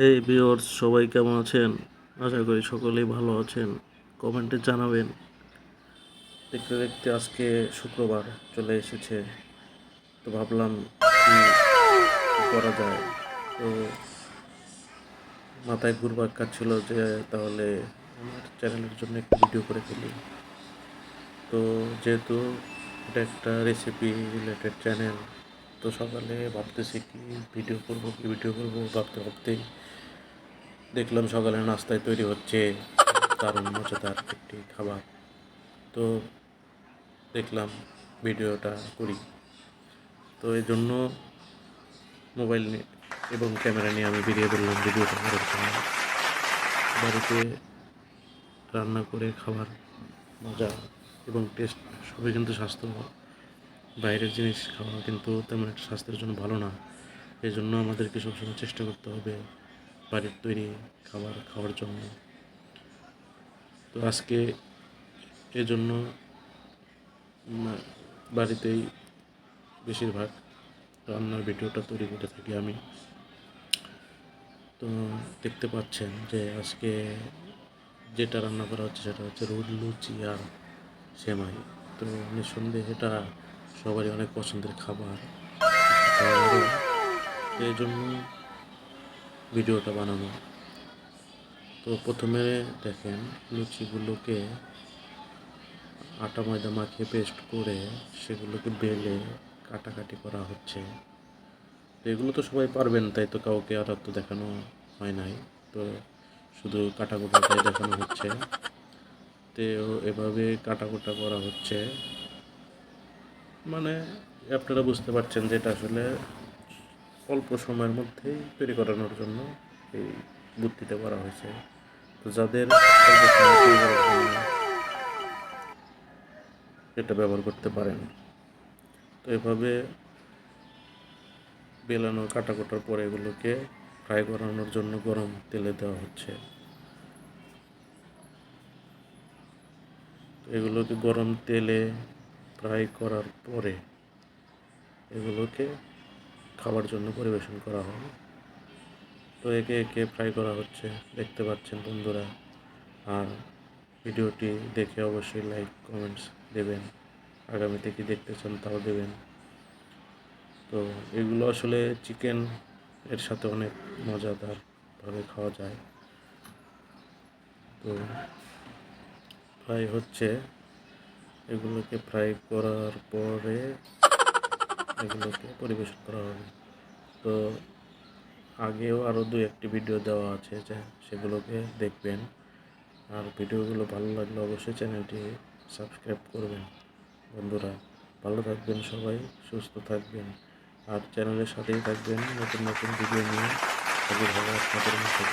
হেই viewers, সবাই কেমন আছেন? আশা করি সকলেই ভালো আছেন। কমেন্টে জানাবেন। দেখতে দেখতে আজকে শুক্রবার চলে এসেছে, তো ভাবলাম কি করা যায়। তো মাথায় ঘুরপাক খাচ্ছিল যে তাহলে আমার চ্যানেলের জন্য একটু ভিডিও করে ফেলি। তো যেহেতু এটা একটা রেসিপি রিলেটেড চ্যানেল, তো সকালে ভাবতেছি কি ভিডিও করব ভাবতে ভাবতেই দেখলাম সকালের নাস্তায় তৈরি হচ্ছে দারুণ মজাদার একটি খাবার। তো দেখলাম ভিডিওটা করি। তো এই জন্য মোবাইল এবং ক্যামেরা নিয়ে আমি বেরিয়ে পড়লাম ভিডিওটা করার জন্য। বাড়িতে রান্না করে খাবার মজা এবং টেস্ট সবই কিন্তু স্বাস্থ্যকর। বাইরের জিনিস খাওয়া কিন্তু তেমন একটা স্বাস্থ্যের জন্য ভালো না। এই জন্য আমাদেরকে সবসময় চেষ্টা করতে হবে বাড়ির তৈরি খাবার খাওয়ার জন্য। তো আজকে এজন্য বাড়িতেই বেশিরভাগ রান্নার ভিডিওটা তৈরি করে থাকি আমি। তো দেখতে পাচ্ছেন যে আজকে যেটা রান্না করা হচ্ছে সেটা হচ্ছে লুচি আর সেমাই। তো নিঃসন্দেহে এটা সবারই অনেক পছন্দের খাবার, এই জন্য ভিডিওটা বানানো। তো প্রথমে দেখেন লুচিগুলোকে আটা ময়দা মাখিয়ে পেস্ট করে সেগুলোকে বেলে কাটাকাটি করা হচ্ছে। তো এগুলো তো সবাই পারবেন, তাই তো কাউকে আর তো দেখানো হয় নাই। তো শুধু কাটাকুটাটাই দেখানো হচ্ছে। তো এভাবে কাটাকুটা করা হচ্ছে, মানে আপনারা বুঝতে পারছেন যে এটা আসলে অল্প সময়ের মধ্যেই তৈরি করানোর জন্য এই বুদ্ধিটা করা হয়েছে। তো যাদের অল্প সময় তৈরি করার জন্য এটা ব্যবহার করতে পারেন। তো এভাবে বেলানো কাটাকুটার পরে এগুলোকে ফ্রাই করানোর জন্য গরম তেলে দেওয়া হচ্ছে। এগুলোকে গরম তেলে ফ্রাই করার পরে এগুলোকে খাবার জন্য পরিবেশন করা হয়। তো একে একে ফ্রাই করা হচ্ছে, দেখতে পাচ্ছেন বন্ধুরা। আর ভিডিওটি দেখে অবশ্যই লাইক কমেন্টস দেবেন, আগামীতে কি দেখতে চান তাও দেবেন। তো এগুলো আসলে চিকেন এর সাথে অনেক মজাদারভাবে খাওয়া যায়। তো ফ্রাই হচ্ছে, এগুলোকে ফ্রাই করার পরে এগুলোকে পরিবেশন করা হবে। তো আগেও আরও 2-1টি ভিডিও দেওয়া আছে, যে সেগুলোকে দেখবেন। আর ভিডিওগুলো ভালো লাগলে অবশ্যই চ্যানেলটি সাবস্ক্রাইব করবেন। বন্ধুরা ভালো থাকবেন, সবাই সুস্থ থাকবেন, আর চ্যানেলের সাথেই থাকবেন। নতুন নতুন ভিডিও নিয়ে হাজির হবে আপনাদের মধ্যে।